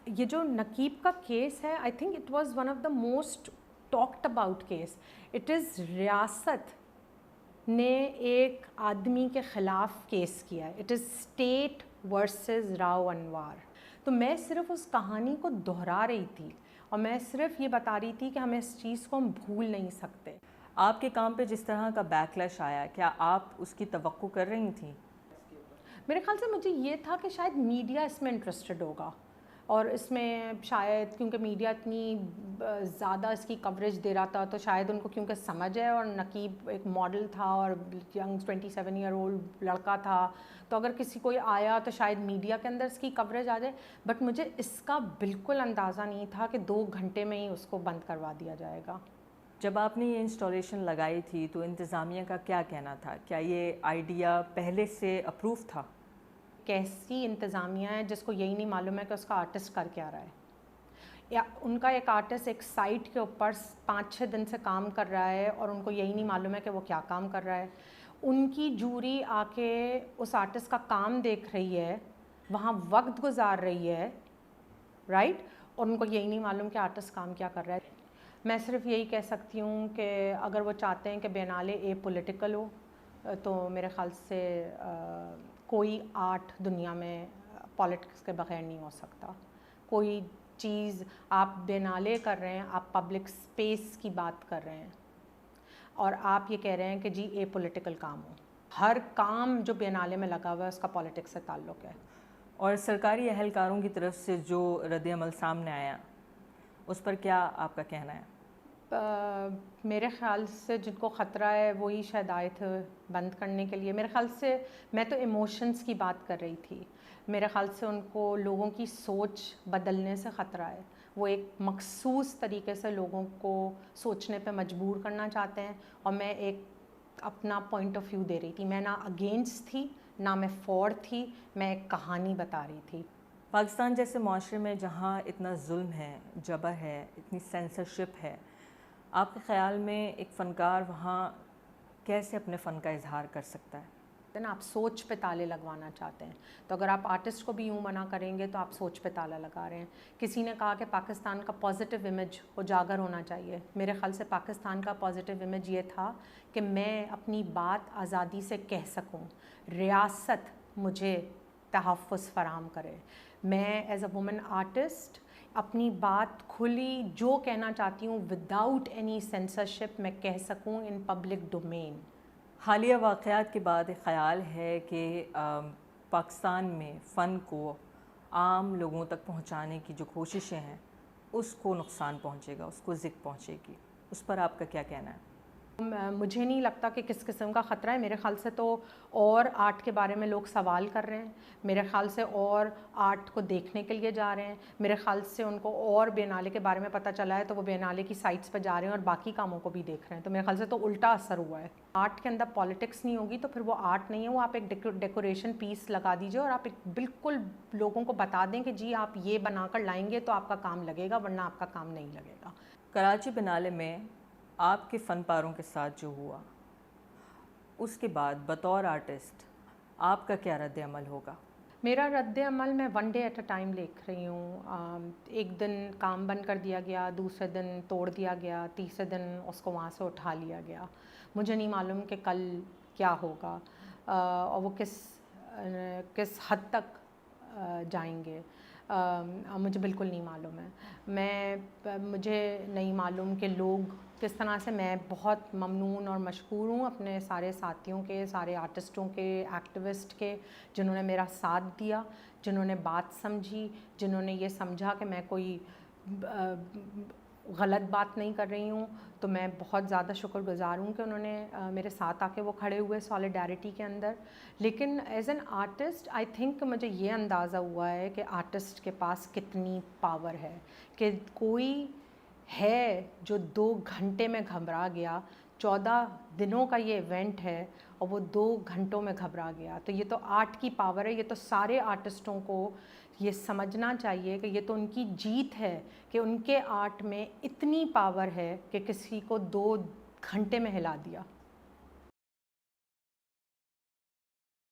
یہ جو نقیب کا کیس ہے I think it was one of the most talked about case. It is ریاست نے ایک آدمی کے خلاف کیس کیا ہے. It is state versus Rao Anwar. تو میں صرف اس کہانی کو دہرا رہی تھی اور میں صرف یہ بتا رہی تھی کہ ہمیں اس چیز کو ہم بھول نہیں سکتے. آپ کے کام پہ جس طرح کا بیک لیش آیا, کیا آپ اس کی توقع کر رہی تھیں؟ میرے خیال سے مجھے یہ تھا کہ شاید میڈیا اس میں انٹرسٹڈ ہوگا, اور اس میں شاید کیونکہ میڈیا اتنی زیادہ اس کی کوریج دے رہا تھا تو شاید ان کو کیونکہ سمجھ ہے, اور نقیب ایک ماڈل تھا اور ینگ 27 ایئر اولڈ لڑکا تھا, تو اگر کسی کوئی آیا تو شاید میڈیا کے اندر اس کی کوریج آ جائے. بٹ مجھے اس کا بالکل اندازہ نہیں تھا کہ 2 گھنٹے میں ہی اس کو بند کروا دیا جائے گا. جب آپ نے یہ انسٹالیشن لگائی تھی تو انتظامیہ کا کیا کہنا تھا؟ کیا یہ آئیڈیا پہلے سے اپروو تھا؟ کیسی انتظامیہ ہے جس کو یہی نہیں معلوم ہے کہ اس کا آرٹسٹ کر کے آ رہا ہے, یا ان کا ایک آرٹسٹ ایک سائٹ کے اوپر 5-6 دن سے کام کر رہا ہے اور ان کو یہی نہیں معلوم ہے کہ وہ کیا کام کر رہا ہے. ان کی جوری آ کے اس آرٹسٹ کا کام دیکھ رہی ہے, وہاں وقت گزار رہی ہے, رائٹ, اور ان کو یہی نہیں معلوم کہ آرٹسٹ کام کیا کر رہا ہے. میں صرف یہی کہہ سکتی ہوں کہ اگر وہ چاہتے ہیں کہ بینالے اے پولیٹیکل ہو تو میرے خیال سے کوئی آرٹ دنیا میں پالیٹکس کے بغیر نہیں ہو سکتا. کوئی چیز آپ بینالے کر رہے ہیں, آپ پبلک اسپیس کی بات کر رہے ہیں, اور آپ یہ کہہ رہے ہیں کہ جی اے پولیٹیکل کام ہو. ہر کام جو بینالے میں لگا ہوا ہے اس کا پالیٹکس سے تعلق ہے. اور سرکاری اہلکاروں کی طرف سے جو رد عمل سامنے آیا اس پر کیا آپ کا کہنا ہے؟ میرے خیال سے جن کو خطرہ ہے وہی شاید آئے تھے بند کرنے کے لیے. میرے خیال سے میں تو ایموشنز کی بات کر رہی تھی. میرے خیال سے ان کو لوگوں کی سوچ بدلنے سے خطرہ ہے. وہ ایک مخصوص طریقے سے لوگوں کو سوچنے پہ مجبور کرنا چاہتے ہیں, اور میں ایک اپنا پوائنٹ آف ویو دے رہی تھی. میں نہ اگینسٹ تھی نہ میں فور تھی, میں ایک کہانی بتا رہی تھی. پاکستان جیسے معاشرے میں جہاں اتنا ظلم ہے, جبر ہے, اتنی سینسرشپ ہے, آپ کے خیال میں ایک فنکار وہاں کیسے اپنے فن کا اظہار کر سکتا ہے؟ آپ سوچ پہ تالے لگوانا چاہتے ہیں تو اگر آپ آرٹسٹ کو بھی یوں منع کریں گے تو آپ سوچ پہ تالا لگا رہے ہیں. کسی نے کہا کہ پاکستان کا پازیٹیو امیج اجاگر ہونا چاہیے. میرے خیال سے پاکستان کا پازیٹیو امیج یہ تھا کہ میں اپنی بات آزادی سے کہہ سکوں, ریاست مجھے تحفظ فراہم کرے, میں ایز اے وومن آرٹسٹ اپنی بات کھلی جو کہنا چاہتی ہوں وداؤٹ اینی سینسرشپ میں کہہ سکوں ان پبلک ڈومین. حالیہ واقعات کے بعد ایک خیال ہے کہ پاکستان میں فن کو عام لوگوں تک پہنچانے کی جو کوششیں ہیں اس کو نقصان پہنچے گا, اس کو زک پہنچے گی. اس پر آپ کا کیا کہنا ہے؟ مجھے نہیں لگتا کہ کس قسم کا خطرہ ہے. میرے خیال سے تو اور آرٹ کے بارے میں لوگ سوال کر رہے ہیں. میرے خیال سے اور آرٹ کو دیکھنے کے لیے جا رہے ہیں. میرے خیال سے ان کو اور بینالے کے بارے میں پتہ چلا ہے تو وہ بینالے کی سائٹس پہ جا رہے ہیں اور باقی کاموں کو بھی دیکھ رہے ہیں. تو میرے خیال سے تو الٹا اثر ہوا ہے. آرٹ کے اندر پالیٹکس نہیں ہوگی تو پھر وہ آرٹ نہیں ہے, وہ آپ ایک ڈیکوریشن پیس لگا دیجیے اور آپ ایک بالکل لوگوں کو بتا دیں کہ جی آپ یہ بنا کر لائیں گے تو آپ کا کام لگے گا, ورنہ آپ کا کام نہیں لگے گا. کراچی بینالے میں آپ کے فن پاروں کے ساتھ جو ہوا اس کے بعد بطور آرٹسٹ آپ کا کیا رد عمل ہوگا؟ میرا رد عمل میں 1 ڈے ایٹ اے ٹائم لکھ رہی ہوں. ایک دن کام بند کر دیا گیا, دوسرے دن توڑ دیا گیا, تیسرے دن اس کو وہاں سے اٹھا لیا گیا. مجھے نہیں معلوم کہ کل کیا ہوگا اور وہ کس حد تک جائیں گے. مجھے بالکل نہیں معلوم ہے. مجھے نہیں معلوم کہ لوگ کس طرح سے. میں بہت ممنون اور مشکور ہوں اپنے سارے ساتھیوں کے, سارے آرٹسٹوں کے, ایکٹیوسٹ کے, جنہوں نے میرا ساتھ دیا, جنہوں نے بات سمجھی, جنہوں نے یہ سمجھا کہ میں کوئی غلط بات نہیں کر رہی ہوں. تو میں بہت زیادہ شکر گزار ہوں کہ انہوں نے میرے ساتھ آ کے وہ کھڑے ہوئے سالیڈیرٹی کے اندر. لیکن as an artist I think مجھے یہ اندازہ ہوا ہے کہ آرٹسٹ کے پاس کتنی پاور ہے, کہ کوئی ہے جو 2 گھنٹے میں گھبرا گیا. 14 دنوں کا یہ ایونٹ ہے اور وہ 2 گھنٹوں میں گھبرا گیا. تو یہ تو آرٹ کی پاور ہے. یہ تو سارے آرٹسٹوں کو یہ سمجھنا چاہیے کہ یہ تو ان کی جیت ہے کہ ان کے آرٹ میں اتنی پاور ہے کہ کسی کو 2 گھنٹے میں ہلا دیا.